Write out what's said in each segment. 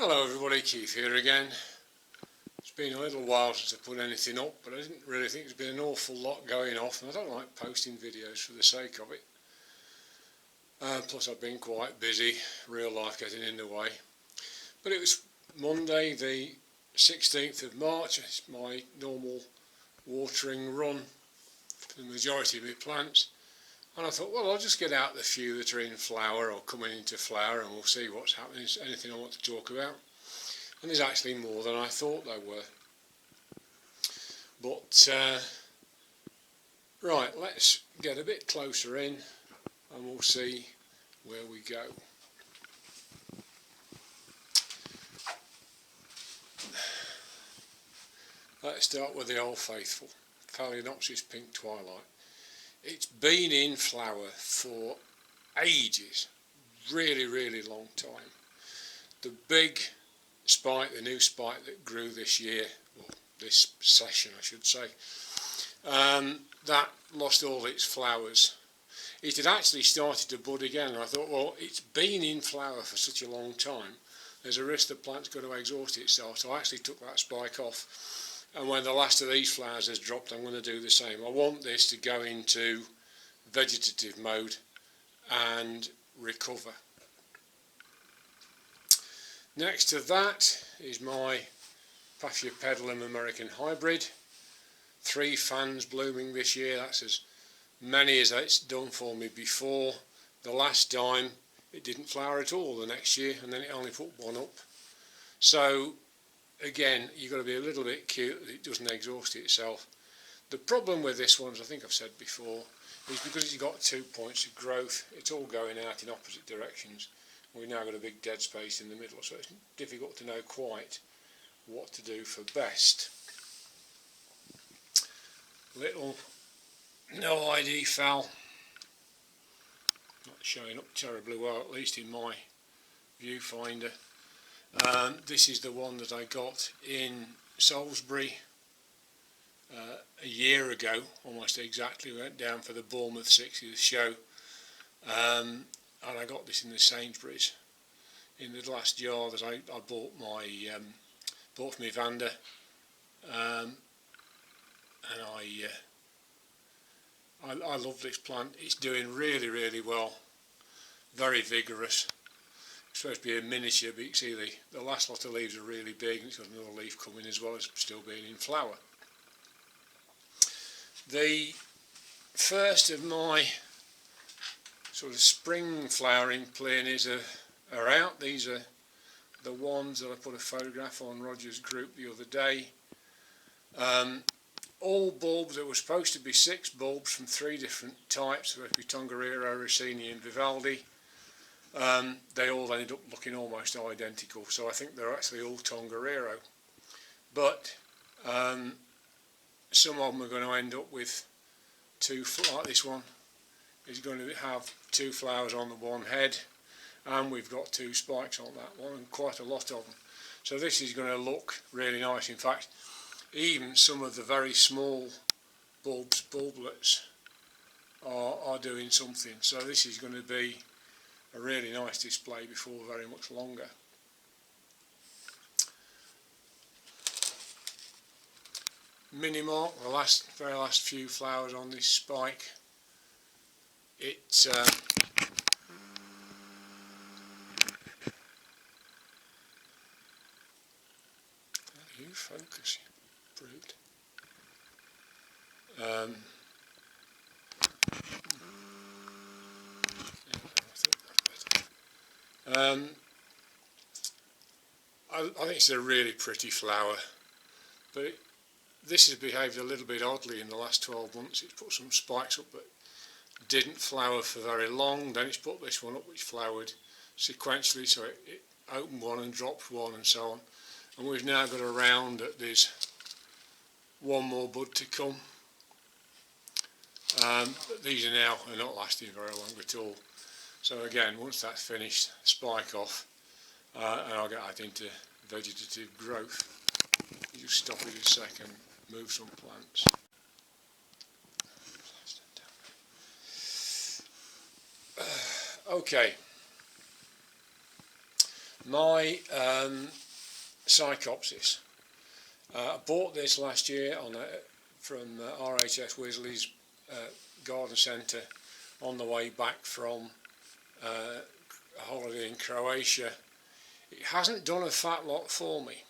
Hello everybody, Keith here again. It's been a little while since I put anything up, but I didn't really think there's been an awful lot going off, and I don't like posting videos for the sake of it. Plus I've been quite busy, real life getting in the way. But it was Monday the 16th of March, it's my normal watering run for the majority of my plants. And I thought, well, I'll just get out the few that are in flower or coming into flower and we'll see what's happening, is anything I want to talk about. And there's actually more than I thought there were. But, right, let's get a bit closer in and we'll see where we go. Let's start with the old faithful, Phalaenopsis Pink Twilight. It's been in flower for ages, really long time. The big spike, the new spike that grew this year, or this session I should say, that lost all its flowers. It had actually started to bud again, and I thought, well, it's been in flower for such a long time, there's a risk the plant's going to exhaust itself, so I actually took that spike off. And when the last of these flowers has dropped, I'm going to do the same. I want this to go into vegetative mode and recover. Next to that is my Paphiopedilum American Hybrid. 3 fans blooming this year. That's as many as it's done for me before. The last time it didn't flower at all the next year, and then it only put one up. So again, you've got to be a little bit cute that it doesn't exhaust itself. The problem with this one, as I think I've said before, is because it's got 2 points of growth, it's all going out in opposite directions. We've now got a big dead space in the middle, so it's difficult to know quite what to do for best. Little no ID fowl, not showing up terribly well, at least in my viewfinder. This is the one that I got in Salisbury a year ago, almost exactly. We went down for the Bournemouth 60th show, and I got this in the Sainsbury's in the last jar that I bought bought for my Vanda, and I love this plant. It's doing really well, very vigorous. It's supposed to be a miniature, but you can see the last lot of leaves are really big, and it's got another leaf coming as well as still being in flower. The first of my sort of spring flowering peonies are out. These are the ones that I put a photograph on Roger's group the other day. All bulbs. There were supposed to be 6 bulbs from 3 different types, supposed to be Tongariro, Rossini and Vivaldi. They all ended up looking almost identical, so I think they're actually all Tongariro. But some of them are going to end up with 2, like this one is going to have 2 flowers on the one head, and we've got 2 spikes on that one, and quite a lot of them. So this is going to look really nice. In fact, even some of the very small bulblets are doing something, so this is going to be a really nice display before very much longer. Minimark, the very last few flowers on this spike. It's are you focus, you brute? I think it's a really pretty flower, but this has behaved a little bit oddly in the last 12 months. It's put some spikes up but didn't flower for very long. Then it's put this one up which flowered sequentially, so it opened one and dropped one and so on. And we've now got a round that there's one more bud to come. But these are not lasting very long at all. So again, once that's finished, spike off, and I'll get that into vegetative growth. You just stop it a second, move some plants. Okay, My Psychopsis. I bought this last year from RHS Wisley's garden centre on the way back from a holiday in Croatia. It hasn't done a fat lot for me.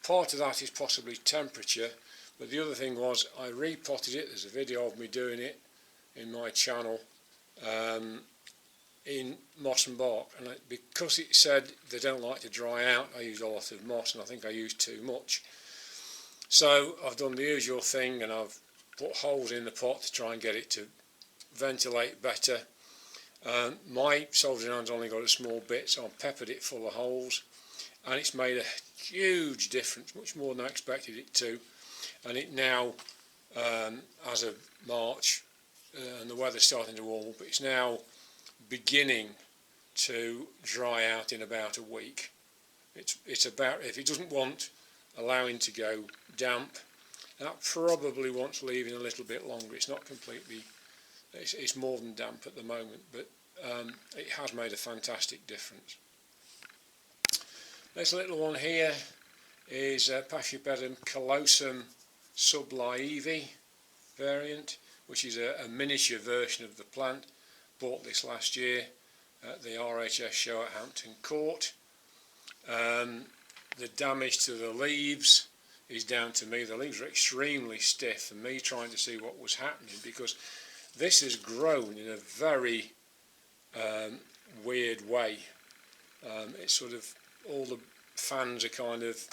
Part of that is possibly temperature, but the other thing was I repotted it. There's a video of me doing it in my channel in moss and bark, and because it said they don't like to dry out, I used a lot of moss, and I think I used too much. So I've done the usual thing, and I've put holes in the pot to try and get it to ventilate better. My soldering iron's only got a small bit, so I've peppered it full of holes, and it's made a huge difference, much more than I expected it to. And it now, as of March, and the weather's starting to warm up, it's now beginning to dry out in about a week. It's about, if it doesn't want allowing to go damp, that probably wants leaving a little bit longer. It's not completely, it's more than damp at the moment, but it has made a fantastic difference. This little one here is Paphiopedilum callosum sublaivi variant, which is a miniature version of the plant. Bought this last year at the RHS show at Hampton Court. The damage to the leaves is down to me. The leaves are extremely stiff, and me trying to see what was happening, because this has grown in a very weird way. It's sort of, all the fans are kind of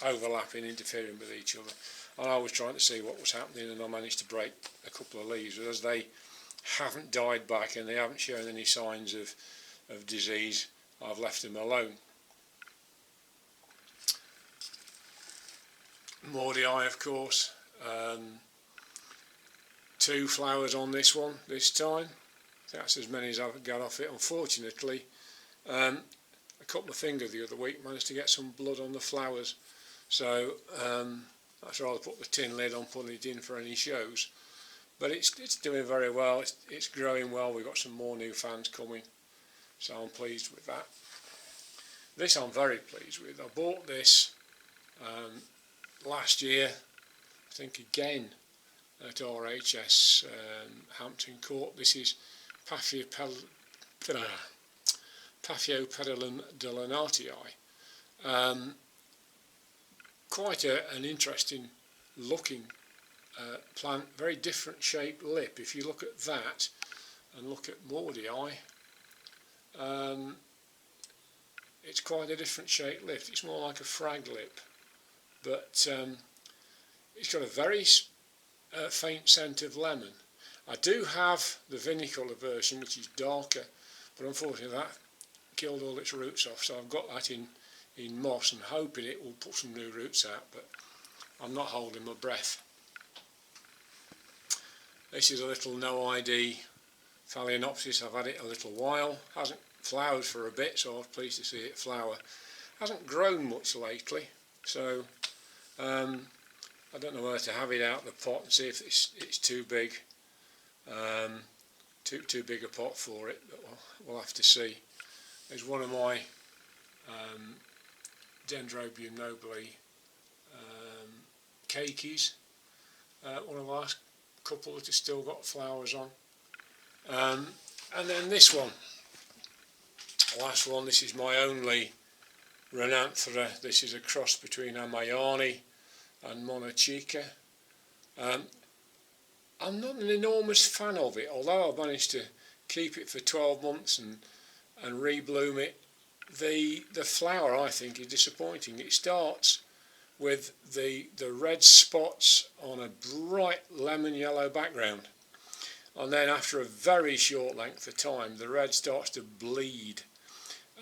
overlapping, interfering with each other, and I was trying to see what was happening, and I managed to break a couple of leaves, but as they haven't died back and they haven't shown any signs of disease, I've left them alone. Mordii, of course, 2 flowers on this one this time. That's as many as I've got off it. Unfortunately, I cut my finger the other week, managed to get some blood on the flowers, so I'd rather put the tin lid on, putting it in for any shows. But it's doing very well, it's growing well. We've got some more new fans coming, so I'm pleased with that. This I'm very pleased with. I bought this last year, I think again at RHS Hampton Court. This is Paphiopedilum delenatii. Quite an interesting looking plant, very different shaped lip. If you look at that and look at Mordii, it's quite a different shaped lip. It's more like a frag lip, but it's got a very faint scent of lemon. I do have the vinicola version, which is darker, but unfortunately that killed all its roots off, so I've got that in moss and hoping it will put some new roots out, but I'm not holding my breath. This is a little no ID Phalaenopsis. I've had it a little while, hasn't flowered for a bit, so I was pleased to see it flower. Hasn't grown much lately, so I don't know whether to have it out of the pot and see if it's too big, too big a pot for it, but we'll have to see. There's one of my Dendrobium nobile cakeys, one of the last couple that has still got flowers on, and then this one, last one. This is my only Renanthera. This is a cross between Amayani and Monochica. I'm not an enormous fan of it, although I've managed to keep it for 12 months and rebloom it. The flower, I think, is disappointing. It starts with the red spots on a bright lemon yellow background, and then after a very short length of time the red starts to bleed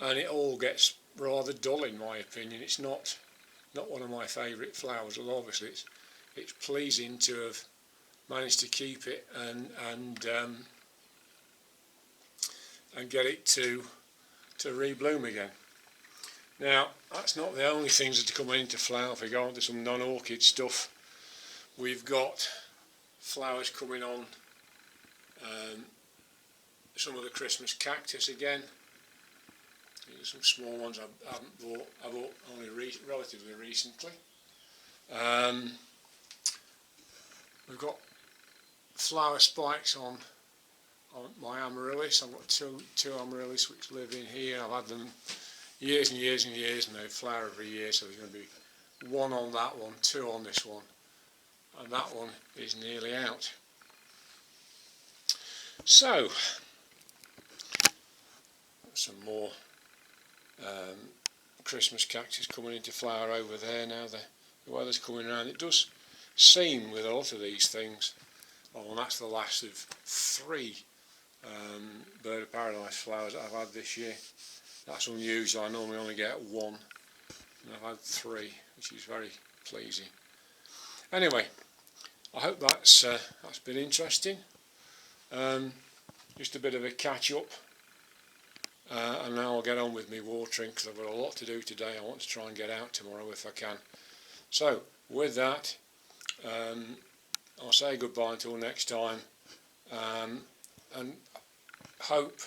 and it all gets rather dull, in my opinion. It's not one of my favourite flowers, although obviously it's pleasing to have managed to keep it and get it to rebloom again. Now, that's not the only things that are coming into flower. If we go on to some non-orchid stuff, we've got flowers coming on some of the Christmas cactus again. Some small ones I haven't bought. I bought only relatively recently. We've got flower spikes on my amaryllis. I've got two amaryllis which live in here. I've had them years and years and years, and they flower every year. So there's going to be one on that one, two on this one, and that one is nearly out. So some more Christmas cactus coming into flower over there now. The weather's coming around. It does seem with a lot of these things, and that's the last of 3 bird of paradise flowers that I've had this year. That's unusual. I normally only get 1, and I've had 3, which is very pleasing. Anyway, I hope that's been interesting. Just a bit of a catch up, and now I'll get on with me watering, because I've got a lot to do today. I want to try and get out tomorrow if I can. So with that, I'll say goodbye until next time, and hope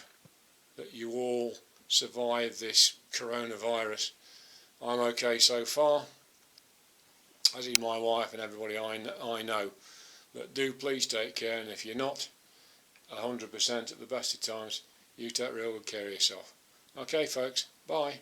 that you all survive this coronavirus. I'm okay so far, as is my wife and everybody I know, but do please take care, and if you're not 100% at the best of times, you take real good care of yourself. Okay folks, bye.